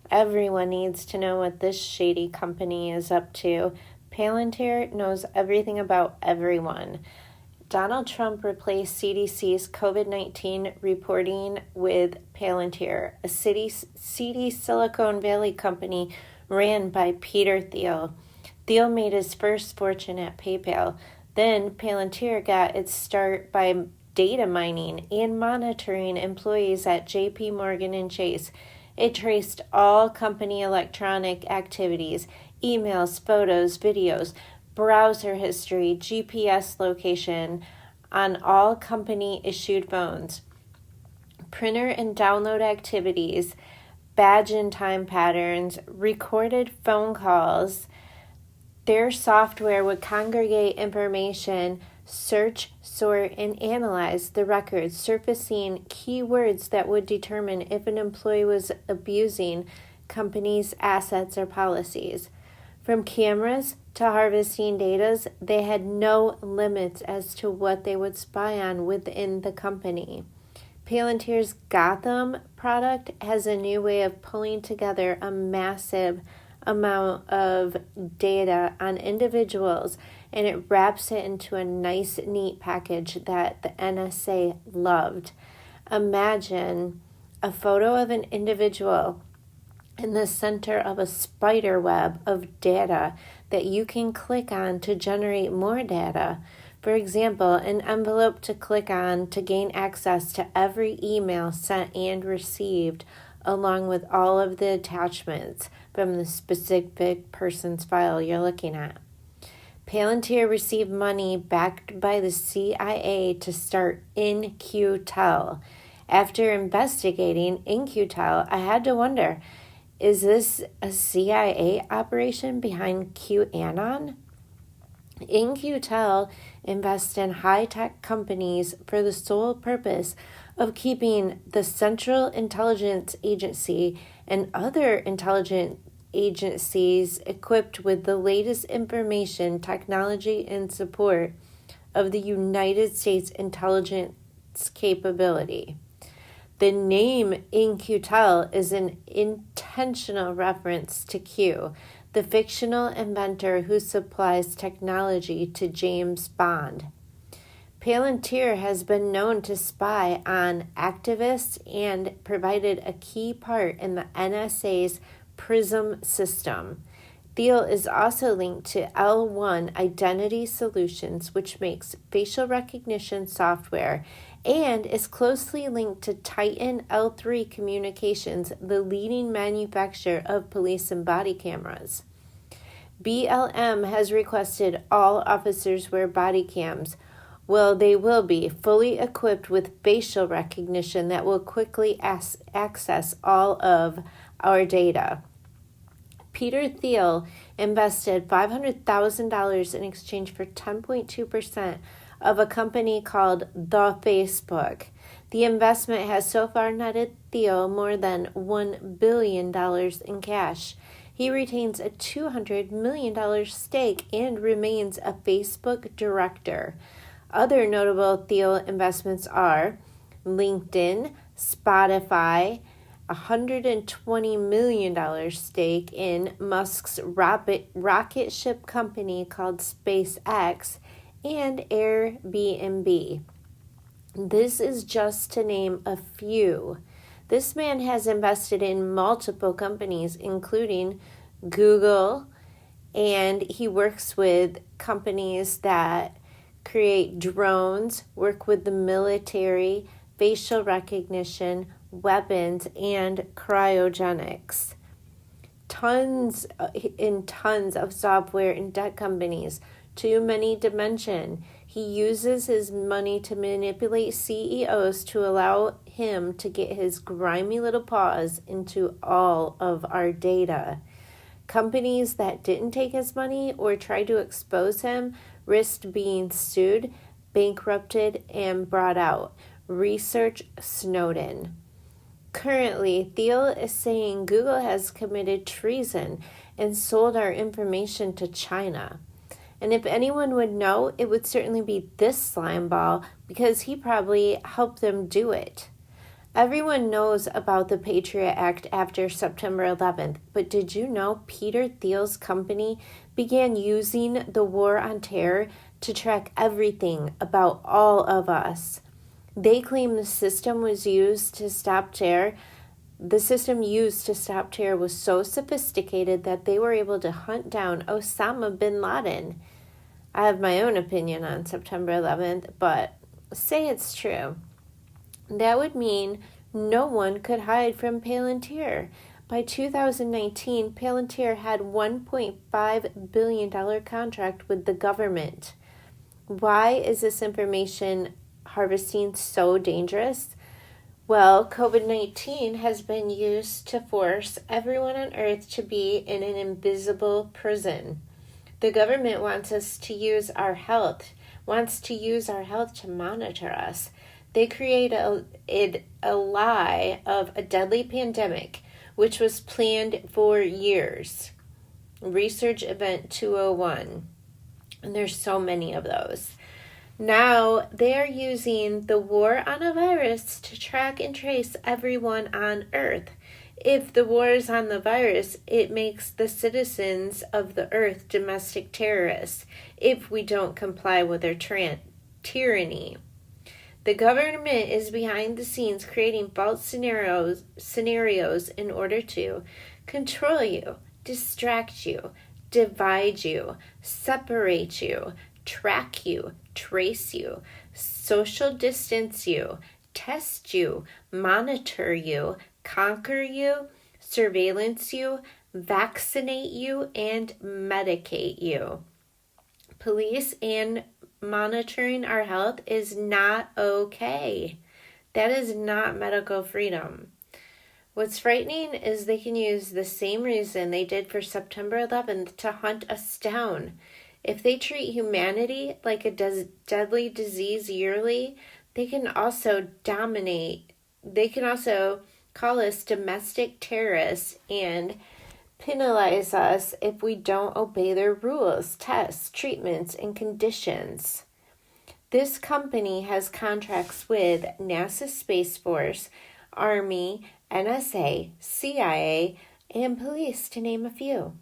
Everyone needs to know what this shady company is up to. Palantir knows everything about everyone. Donald Trump replaced CDC's COVID-19 reporting with Palantir, a seedy Silicon Valley company ran by Peter Thiel. Thiel made his first fortune at PayPal. Then Palantir got its start by data mining and monitoring employees at JP Morgan and Chase. It traced all company electronic activities, emails, photos, videos, browser history, GPS location on all company-issued phones, printer and download activities, badge and time patterns, recorded phone calls. Their software would congregate information, search, sort, and analyze the records, surfacing keywords that would determine if an employee was abusing company's assets or policies. From cameras to harvesting data, they had no limits as to what they would spy on within the company. Palantir's Gotham product has a new way of pulling together a massive amount of data on individuals, and it wraps it into a nice, neat package that the NSA loved. Imagine a photo of an individual in the center of a spider web of data that you can click on to generate more data. For example, an envelope to click on to gain access to every email sent and received, along with all of the attachments from the specific person's file you're looking at. Palantir received money backed by the CIA to start In-Q-Tel. After investigating In-Q-Tel, I had to wonder, is this a CIA operation behind QAnon? In-Q-Tel invests in high-tech companies for the sole purpose of keeping the Central Intelligence Agency and other intelligence agencies equipped with the latest information, technology, and support of the United States intelligence capability. The name In-Q-Tel is an intentional reference to Q, the fictional inventor who supplies technology to James Bond. Palantir has been known to spy on activists and provided a key part in the NSA's PRISM system. Thiel is also linked to L1 Identity Solutions, which makes facial recognition software, and is closely linked to Titan L3 Communications, the leading manufacturer of police and body cameras. BLM has requested all officers wear body cams. Well, they will be fully equipped with facial recognition that will quickly access all of our data. Peter Thiel invested $500,000 in exchange for 10.2% of a company called The Facebook. The investment has so far netted Thiel more than $1 billion in cash. He retains a $200 million stake and remains a Facebook director. Other notable Thiel investments are LinkedIn, Spotify, $120 million stake in Musk's rocket ship company called SpaceX, and Airbnb. This is just to name a few. This man has invested in multiple companies, including Google, and he works with companies that create drones, work with the military, facial recognition, weapons, and cryogenics. Tons of software and tech companies, too many to mention. He uses his money to manipulate CEOs to allow him to get his grimy little paws into all of our data. Companies that didn't take his money or tried to expose him risked being sued, bankrupted, and brought out. Research Snowden. Currently, Thiel is saying Google has committed treason and sold our information to China. And if anyone would know, it would certainly be this slimeball, because he probably helped them do it. Everyone knows about the Patriot Act after September 11th, but did you know Peter Thiel's company began using the war on terror to track everything about all of us? They claim the system used to stop terror was so sophisticated that they were able to hunt down Osama bin Laden. I have my own opinion on September 11th, but say it's true. That would mean no one could hide from Palantir. By 2019, Palantir had $1.5 billion contract with the government. Why is this information harvesting so dangerous? Well, COVID-19 has been used to force everyone on Earth to be in an invisible prison. The government wants to use our health to monitor us. They create a lie of a deadly pandemic, which was planned for years. Research Event 201. And there's so many of those. Now they're using the war on a virus to track and trace everyone on Earth. If the war is on the virus, it makes the citizens of the Earth domestic terrorists if we don't comply with their tyranny. The government is behind the scenes creating false scenarios in order to control you, distract you, divide you, separate you, track you, trace you, social distance you, test you, monitor you, conquer you, surveillance you, vaccinate you, and medicate you. Police and monitoring our health is not okay. That is not medical freedom. What's frightening is they can use the same reason they did for September 11th to hunt us down. If they treat humanity like a deadly disease yearly, they can also call us domestic terrorists and penalize us if we don't obey their rules, tests, treatments, and conditions. This company has contracts with NASA Space Force, Army, NSA, CIA, and police, to name a few.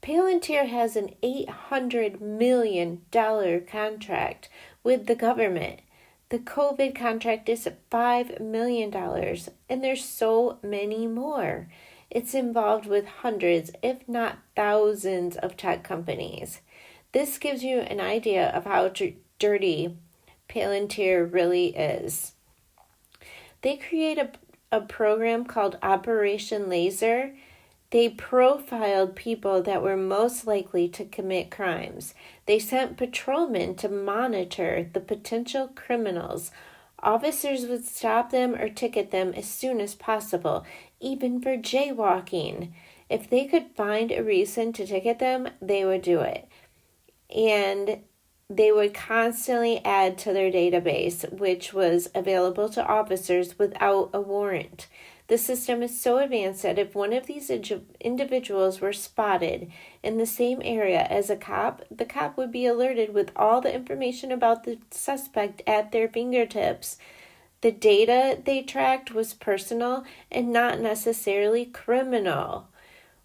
Palantir has an $800 million contract with the government. The COVID contract is $5 million, and there's so many more. It's involved with hundreds, if not thousands, of tech companies. This gives you an idea of how dirty Palantir really is. They create a program called Operation Laser. They profiled people that were most likely to commit crimes. They sent patrolmen to monitor the potential criminals. Officers would stop them or ticket them as soon as possible, even for jaywalking. If they could find a reason to ticket them, they would do it. And they would constantly add to their database, which was available to officers without a warrant. The system is so advanced that if one of these individuals were spotted in the same area as a cop, the cop would be alerted with all the information about the suspect at their fingertips. The data they tracked was personal and not necessarily criminal.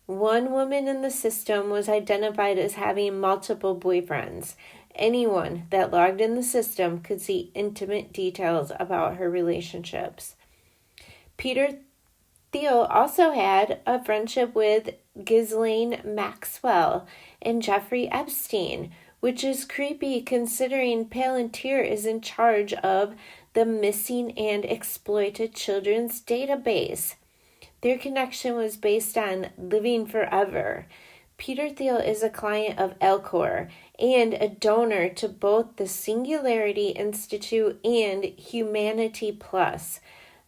One woman in the system was identified as having multiple boyfriends. Anyone that logged in the system could see intimate details about her relationships. Peter Thiel also had a friendship with Ghislaine Maxwell and Jeffrey Epstein, which is creepy considering Palantir is in charge of the missing and exploited children's database. Their connection was based on living forever. Peter Thiel is a client of Alcor and a donor to both the Singularity Institute and Humanity Plus.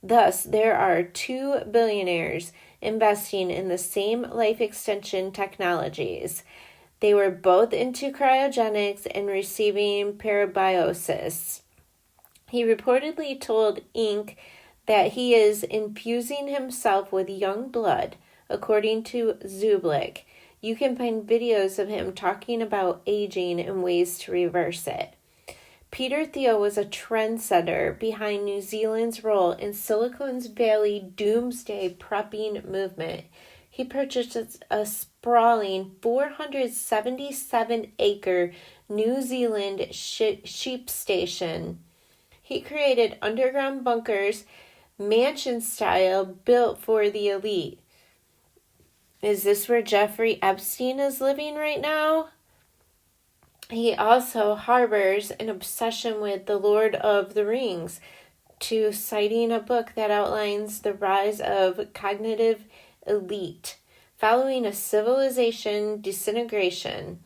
Thus, there are two billionaires investing in the same life extension technologies. They were both into cryogenics and receiving parabiosis. He reportedly told Inc. that he is infusing himself with young blood, according to Zublik. You can find videos of him talking about aging and ways to reverse it. Peter Thiel was a trendsetter behind New Zealand's role in Silicon Valley doomsday prepping movement. He purchased a sprawling 477-acre New Zealand sheep station. He created underground bunkers, mansion style, built for the elite. Is this where Jeffrey Epstein is living right now? He also harbors an obsession with The Lord of the Rings, citing a book that outlines the rise of cognitive elite following a civilization disintegration.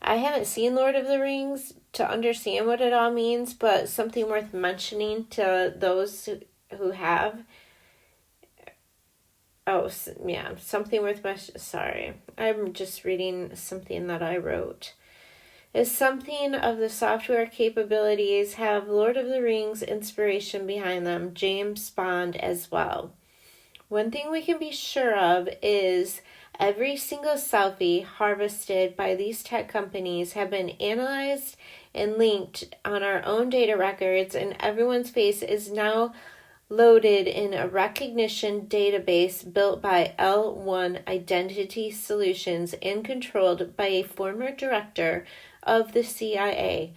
I haven't seen Lord of the Rings to understand what it all means, but something worth mentioning to those who have. Oh, yeah, something worth mentioning. Sorry, I'm just reading something that I wrote. Is something of the software capabilities have Lord of the Rings inspiration behind them, James Bond as well. One thing we can be sure of is every single selfie harvested by these tech companies have been analyzed and linked on our own data records, and everyone's face is now loaded in a recognition database built by L1 Identity Solutions and controlled by a former director of the CIA.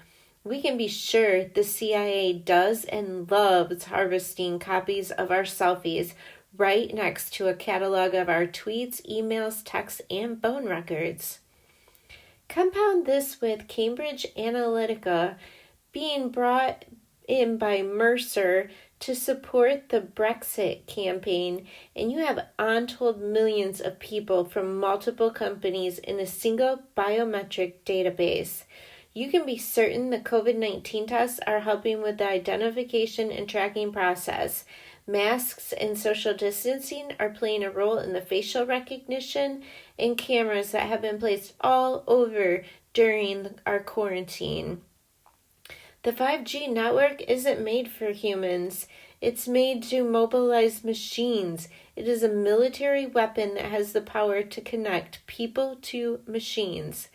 We can be sure the CIA does and loves harvesting copies of our selfies right next to a catalog of our tweets, emails, texts, and phone records. Compound this with Cambridge Analytica being brought in by Mercer to support the Brexit campaign, and you have untold millions of people from multiple companies in a single biometric database. You can be certain the COVID-19 tests are helping with the identification and tracking process. Masks and social distancing are playing a role in the facial recognition and cameras that have been placed all over during our quarantine. The 5G network isn't made for humans. It's made to mobilize machines. It is a military weapon that has the power to connect people to machines.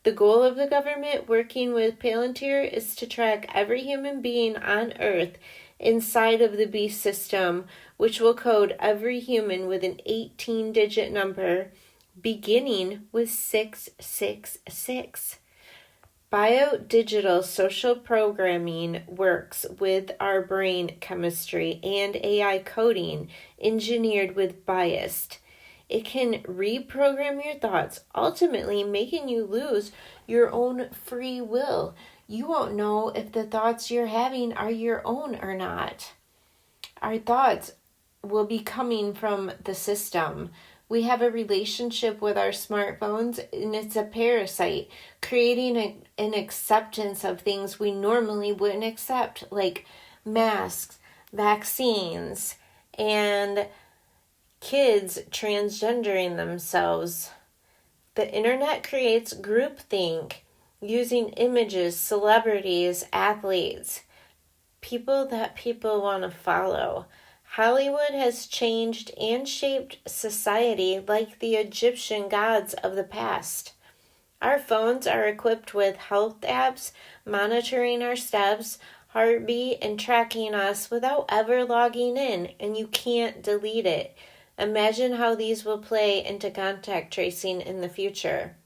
The goal of the government working with Palantir is to track every human being on Earth inside of the beast system, which will code every human with an 18-digit number, beginning with 666. Biodigital social programming works with our brain chemistry and AI coding engineered with bias. It can reprogram your thoughts, ultimately making you lose your own free will. You won't know if the thoughts you're having are your own or not. Our thoughts will be coming from the system. We have a relationship with our smartphones, and it's a parasite, creating an acceptance of things we normally wouldn't accept, like masks, vaccines, and kids transgendering themselves. The internet creates groupthink using images, celebrities, athletes, people that people want to follow. Hollywood has changed and shaped society like the Egyptian gods of the past. Our phones are equipped with health apps, monitoring our steps, heartbeat, and tracking us without ever logging in, and you can't delete it. Imagine how these will play into contact tracing in the future.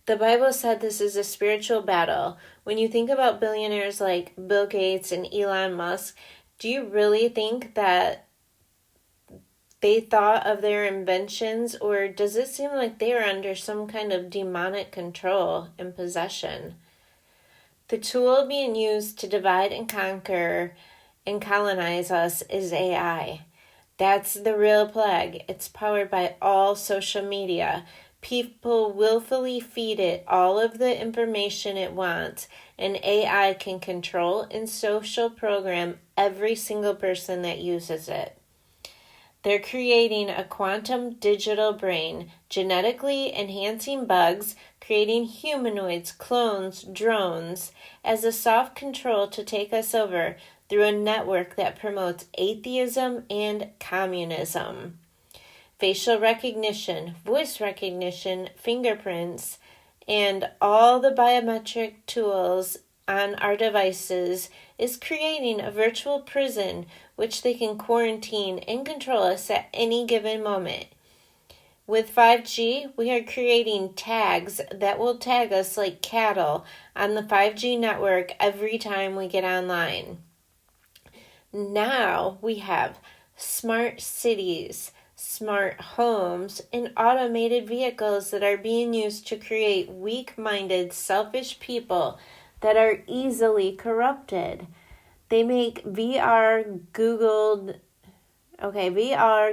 The Bible said this is a spiritual battle. When you think about billionaires like Bill Gates and Elon Musk, do you really think that they thought of their inventions, or does it seem like they are under some kind of demonic control and possession? The tool being used to divide and conquer and colonize us is AI. That's the real plague. It's powered by all social media. People willfully feed it all of the information it wants, and AI can control and social program every single person that uses it. They're creating a quantum digital brain, genetically enhancing bugs, creating humanoids, clones, drones, as a soft control to take us over through a network that promotes atheism and communism. Facial recognition, voice recognition, fingerprints, and all the biometric tools on our devices is creating a virtual prison which they can quarantine and control us at any given moment. With 5G, we are creating tags that will tag us like cattle on the 5G network every time we get online. Now we have smart cities, smart homes, and automated vehicles that are being used to create weak-minded, selfish people that are easily corrupted. They make VR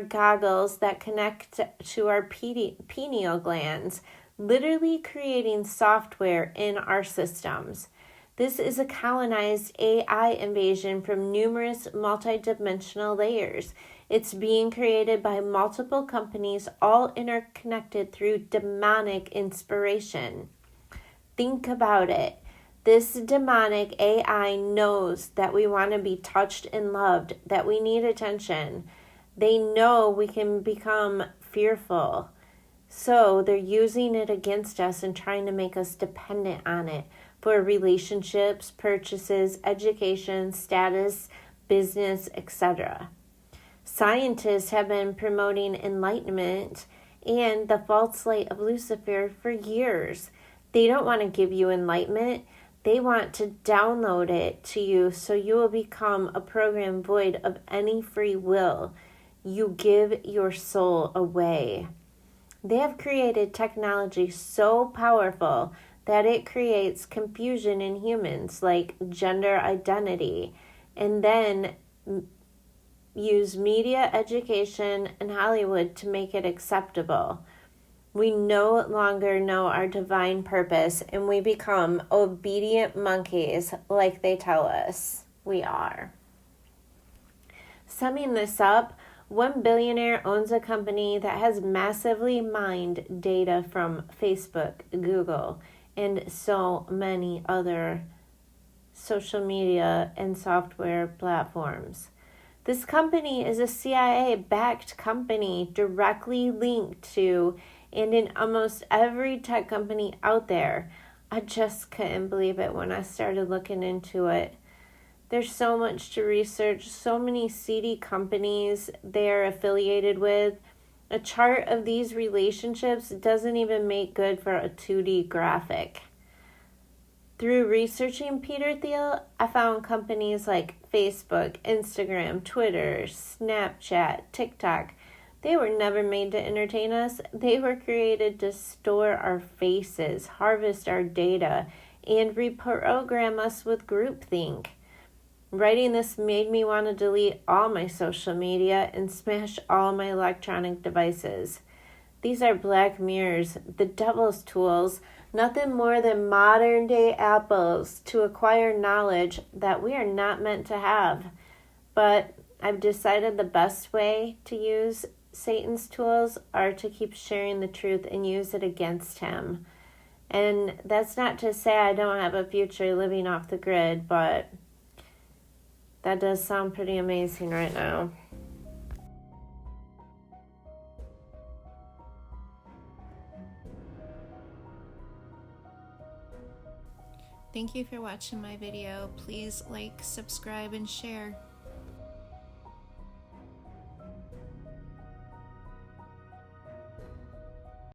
goggles that connect to our pineal glands, literally creating software in our systems. This is a colonized AI invasion from numerous multidimensional layers. It's being created by multiple companies, all interconnected through demonic inspiration. Think about it. This demonic AI knows that we want to be touched and loved, that we need attention. They know we can become fearful. So they're using it against us and trying to make us dependent on it for relationships, purchases, education, status, business, etc. Scientists have been promoting enlightenment and the false light of Lucifer for years. They don't want to give you enlightenment. They want to download it to you so you will become a program void of any free will. You give your soul away. They have created technology so powerful that it creates confusion in humans, like gender identity, and then use media, education, and Hollywood to make it acceptable. We no longer know our divine purpose, and we become obedient monkeys like they tell us we are. Summing this up, one billionaire owns a company that has massively mined data from Facebook, Google, and so many other social media and software platforms. This company is a CIA-backed company directly linked to and in almost every tech company out there. I just couldn't believe it when I started looking into it. There's so much to research, so many seedy companies they're affiliated with. A chart of these relationships doesn't even make good for a 2D graphic. Through researching Peter Thiel, I found companies like Facebook, Instagram, Twitter, Snapchat, TikTok. They were never made to entertain us. They were created to store our faces, harvest our data, and reprogram us with groupthink. Writing this made me want to delete all my social media and smash all my electronic devices. These are black mirrors, the devil's tools, nothing more than modern-day apples to acquire knowledge that we are not meant to have. But I've decided the best way to use Satan's tools are to keep sharing the truth and use it against him. And that's not to say I don't have a future living off the grid, but that does sound pretty amazing right now. Thank you for watching my video. Please like, subscribe, and share.